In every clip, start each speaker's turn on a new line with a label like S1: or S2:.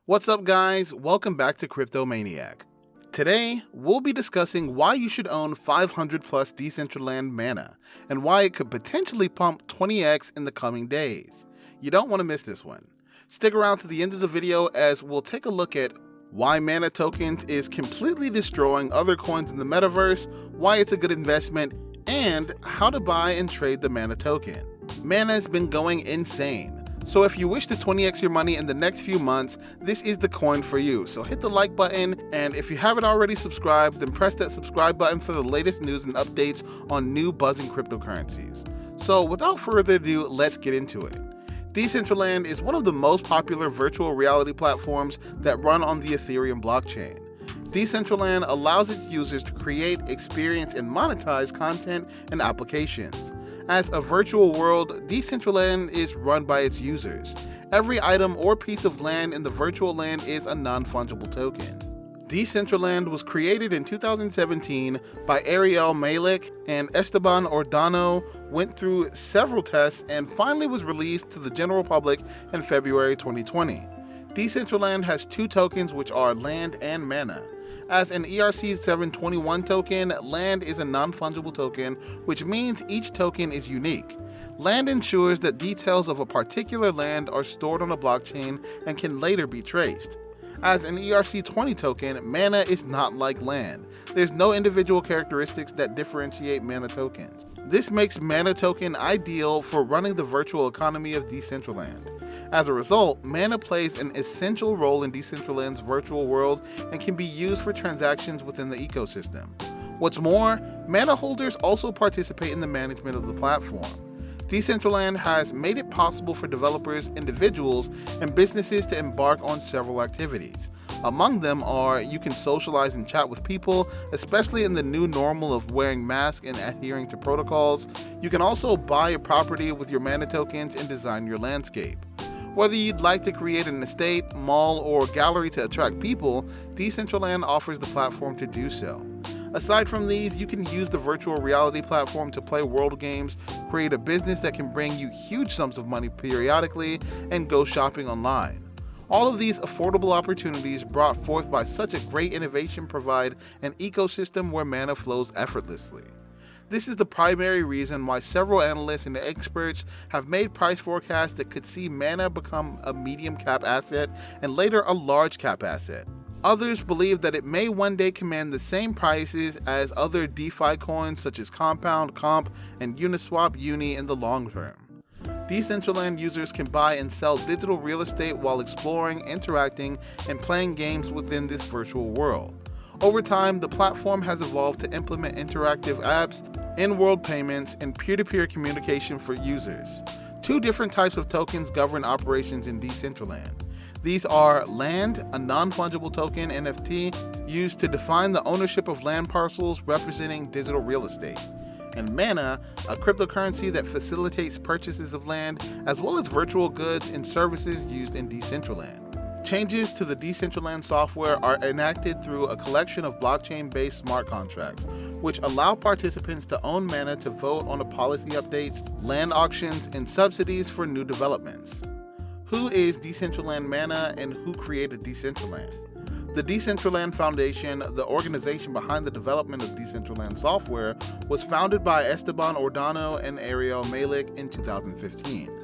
S1: What's up, guys? Welcome back to Crypto Maniac. Today, we'll be discussing why you should own 500 plus Decentraland mana and why it could potentially pump 20x in the coming days. You don't want to miss this one. Stick around to the end of the video as we'll take a look at why mana tokens is completely destroying other coins in the metaverse, why it's a good investment, and how to buy and trade the mana token. Mana has been going insane. So if you wish to 20x your money in the next few months, this is the coin for you. So hit the like button, and if you haven't already subscribed, then press that subscribe button for the latest news and updates on new buzzing cryptocurrencies. So without further ado, let's get into it. Decentraland is one of the most popular virtual reality platforms that run on the Ethereum blockchain. Decentraland allows its users to create, experience, and monetize content and applications. As a virtual world, Decentraland is run by its users. Every item or piece of land in the virtual land is a non-fungible token. Decentraland was created in 2017 by Ariel, Meilich, and Esteban. Ordano went through several tests and finally was released to the general public in February 2020. Decentraland has two tokens, which are land and mana. As an ERC-721 token, land is a non-fungible token, which means each token is unique. Land ensures that details of a particular land are stored on a blockchain and can later be traced. As an ERC-20 token, mana is not like land. There's no individual characteristics that differentiate mana tokens. This makes mana token ideal for running the virtual economy of Decentraland. As a result, mana plays an essential role in Decentraland's virtual world and can be used for transactions within the ecosystem. What's more, mana holders also participate in the management of the platform. Decentraland has made it possible for developers, individuals, and businesses to embark on several activities. Among them are you can socialize and chat with people, especially in the new normal of wearing masks and adhering to protocols. You can also buy a property with your mana tokens and design your landscape. Whether you'd like to create an estate, mall, or gallery to attract people, Decentraland offers the platform to do so. Aside from these, you can use the virtual reality platform to play world games, create a business that can bring you huge sums of money periodically, and go shopping online. All of these affordable opportunities brought forth by such a great innovation provide an ecosystem where mana flows effortlessly. This is the primary reason why several analysts and experts have made price forecasts that could see mana become a medium cap asset and later a large cap asset. Others believe that it may one day command the same prices as other DeFi coins such as Compound, Comp, and Uniswap Uni in the long term. Decentraland users can buy and sell digital real estate while exploring, interacting, and playing games within this virtual world. Over time, the platform has evolved to implement interactive apps, in-world payments, and peer-to-peer communication for users. Two different types of tokens govern operations in Decentraland. These are land, a non-fungible token NFT used to define the ownership of land parcels representing digital real estate, and mana, a cryptocurrency that facilitates purchases of land as well as virtual goods and services used in Decentraland. Changes to the Decentraland software are enacted through a collection of blockchain-based smart contracts, which allow participants to own mana to vote on the policy updates, land auctions, and subsidies for new developments. Who is Decentraland Mana and who created Decentraland? The Decentraland Foundation, the organization behind the development of Decentraland software, was founded by Esteban Ordano and Ariel Meilich in 2015.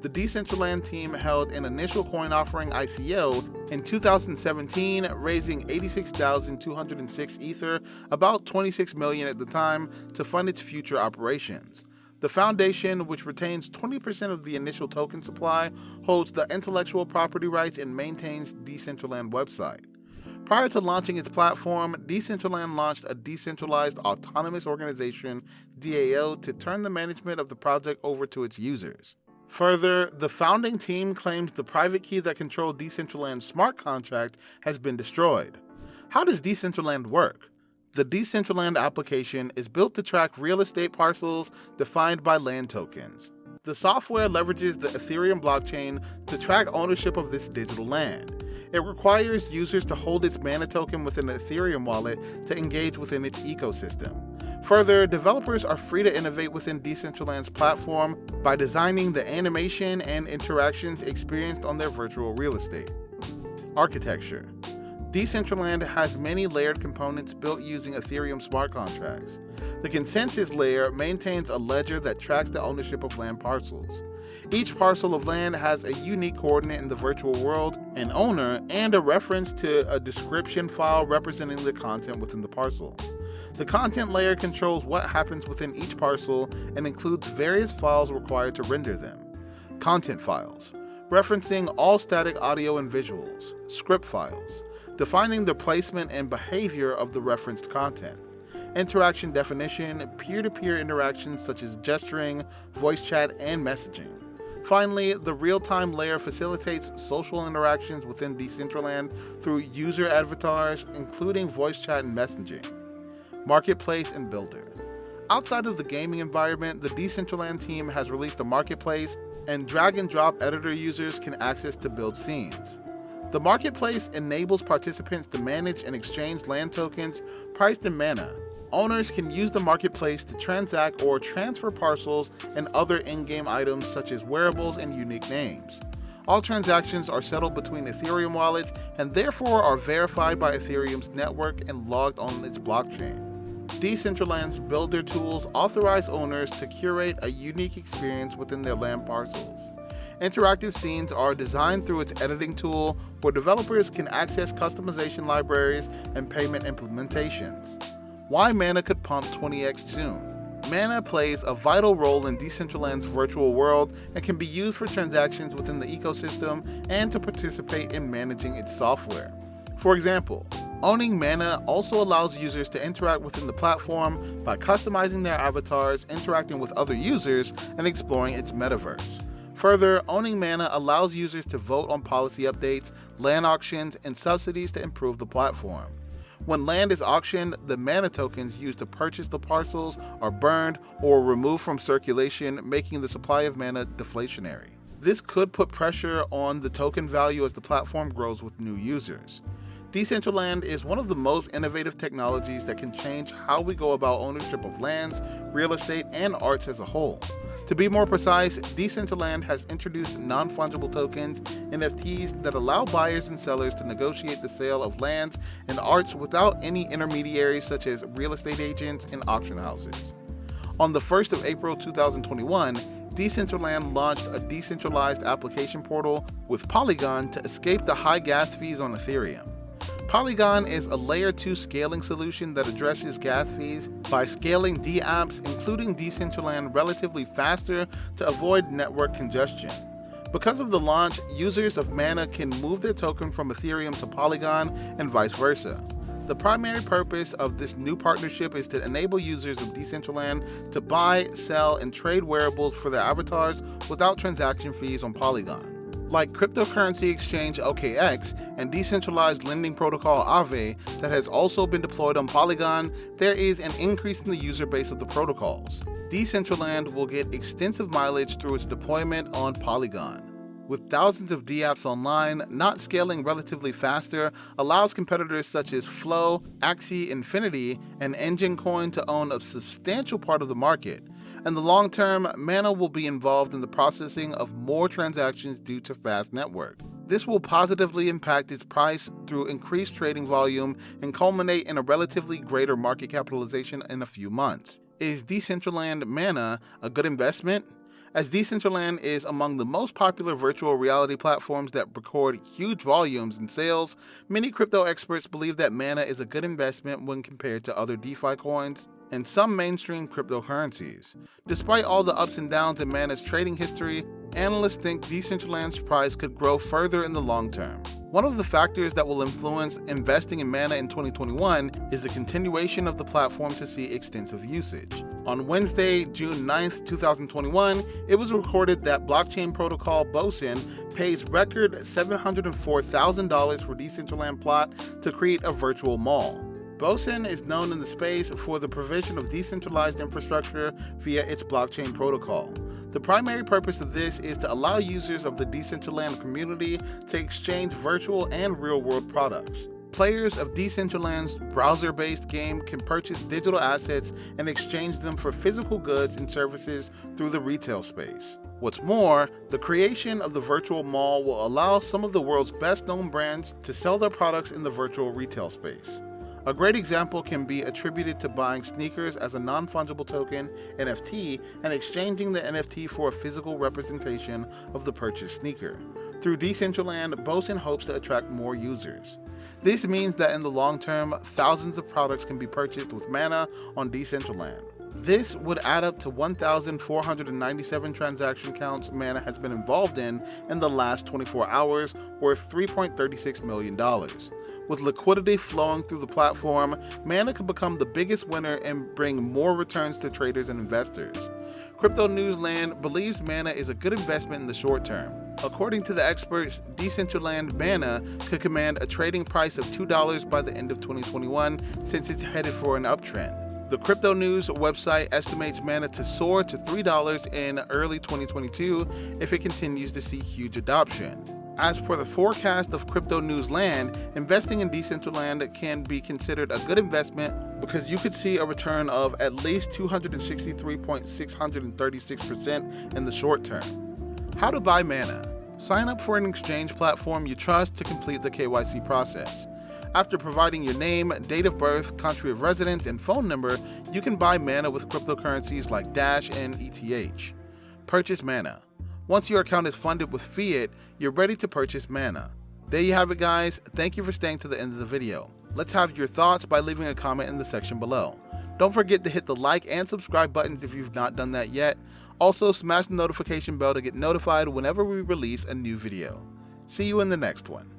S1: The Decentraland team held an initial coin offering ICO in 2017, raising 86,206 Ether, about 26 million at the time, to fund its future operations. The foundation, which retains 20% of the initial token supply, holds the intellectual property rights and maintains Decentraland website. Prior to launching its platform, Decentraland launched a decentralized autonomous organization, DAO, to turn the management of the project over to its users. Further, the founding team claims the private key that controlled Decentraland's smart contract has been destroyed. How does Decentraland work? The Decentraland application is built to track real estate parcels defined by land tokens. The software leverages the Ethereum blockchain to track ownership of this digital land. It requires users to hold its mana token within an Ethereum wallet to engage within its ecosystem. Further, developers are free to innovate within Decentraland's platform by designing the animation and interactions experienced on their virtual real estate. Architecture. Decentraland has many layered components built using Ethereum smart contracts. The consensus layer maintains a ledger that tracks the ownership of land parcels. Each parcel of land has a unique coordinate in the virtual world, an owner, and a reference to a description file representing the content within the parcel. The content layer controls what happens within each parcel and includes various files required to render them. Content files, referencing all static audio and visuals. Script files, defining the placement and behavior of the referenced content. Interaction definition, peer-to-peer interactions such as gesturing, voice chat, and messaging. Finally, the real-time layer facilitates social interactions within Decentraland through user avatars, including voice chat and messaging. Marketplace and Builder. Outside of the gaming environment, the Decentraland team has released a marketplace, and drag-and-drop editor users can access to build scenes. The marketplace enables participants to manage and exchange land tokens priced in mana. Owners can use the marketplace to transact or transfer parcels and other in-game items such as wearables and unique names. All transactions are settled between Ethereum wallets and therefore are verified by Ethereum's network and logged on its blockchain. Decentraland's builder tools authorize owners to curate a unique experience within their land parcels. Interactive scenes are designed through its editing tool where developers can access customization libraries and payment implementations. Why mana could pump 20x soon? Mana plays a vital role in Decentraland's virtual world and can be used for transactions within the ecosystem and to participate in managing its software. For example, owning mana also allows users to interact within the platform by customizing their avatars, interacting with other users, and exploring its metaverse. Further, owning mana allows users to vote on policy updates, land auctions, and subsidies to improve the platform. When land is auctioned, the mana tokens used to purchase the parcels are burned or removed from circulation, making the supply of mana deflationary. This could put pressure on the token value as the platform grows with new users. Decentraland is one of the most innovative technologies that can change how we go about ownership of lands, real estate, and arts as a whole. To be more precise, Decentraland has introduced non-fungible tokens, NFTs, that allow buyers and sellers to negotiate the sale of lands and arts without any intermediaries such as real estate agents and auction houses. On the 1st of April 2021, Decentraland launched a decentralized application portal with Polygon to escape the high gas fees on Ethereum. Polygon is a Layer 2 scaling solution that addresses gas fees by scaling dApps, including Decentraland, relatively faster to avoid network congestion. Because of the launch, users of Mana can move their token from Ethereum to Polygon and vice versa. The primary purpose of this new partnership is to enable users of Decentraland to buy, sell, and trade wearables for their avatars without transaction fees on Polygon. Like cryptocurrency exchange OKX and decentralized lending protocol Aave that has also been deployed on Polygon, there is an increase in the user base of the protocols. Decentraland will get extensive mileage through its deployment on Polygon. With thousands of dApps online, not scaling relatively faster allows competitors such as Flow, Axie Infinity, and Engine Coin to own a substantial part of the market. In the long term, Mana will be involved in the processing of more transactions due to fast network. This will positively impact its price through increased trading volume and culminate in a relatively greater market capitalization in a few months. Is Decentraland Mana a good investment? As Decentraland is among the most popular virtual reality platforms that record huge volumes in sales, many crypto experts believe that Mana is a good investment when compared to other DeFi coins and some mainstream cryptocurrencies. Despite all the ups and downs in Mana's trading history, analysts think Decentraland's price could grow further in the long term. One of the factors that will influence investing in Mana in 2021 is the continuation of the platform to see extensive usage. On Wednesday, June 9th, 2021, it was recorded that blockchain protocol Boson pays record $704,000 for Decentraland plot to create a virtual mall. Boson is known in the space for the provision of decentralized infrastructure via its blockchain protocol. The primary purpose of this is to allow users of the Decentraland community to exchange virtual and real-world products. Players of Decentraland's browser-based game can purchase digital assets and exchange them for physical goods and services through the retail space. What's more, the creation of the virtual mall will allow some of the world's best-known brands to sell their products in the virtual retail space. A great example can be attributed to buying sneakers as a non-fungible token (NFT) and exchanging the NFT for a physical representation of the purchased sneaker. Through Decentraland, Boson hopes to attract more users. This means that in the long term, thousands of products can be purchased with Mana on Decentraland. This would add up to 1,497 transaction counts Mana has been involved in the last 24 hours, worth $3.36 million. With liquidity flowing through the platform, Mana could become the biggest winner and bring more returns to traders and investors. Crypto Newsland believes Mana is a good investment in the short term. According to the experts, Decentraland Mana could command a trading price of $2 by the end of 2021 since it's headed for an uptrend. The Crypto News website estimates Mana to soar to $3 in early 2022 if it continues to see huge adoption. As per the forecast of Crypto Newsland, investing in Decentraland can be considered a good investment because you could see a return of at least 263.636% in the short term. How to buy Mana. Sign up for an exchange platform you trust to complete the KYC process. After providing your name, date of birth, country of residence, and phone number, you can buy Mana with cryptocurrencies like Dash and ETH. Purchase Mana. Once your account is funded with fiat, you're ready to purchase Mana. There you have it, guys. Thank you for staying to the end of the video. Let's have your thoughts by leaving a comment in the section below. Don't forget to hit the like and subscribe buttons if you've not done that yet. Also, smash the notification bell to get notified whenever we release a new video. See you in the next one.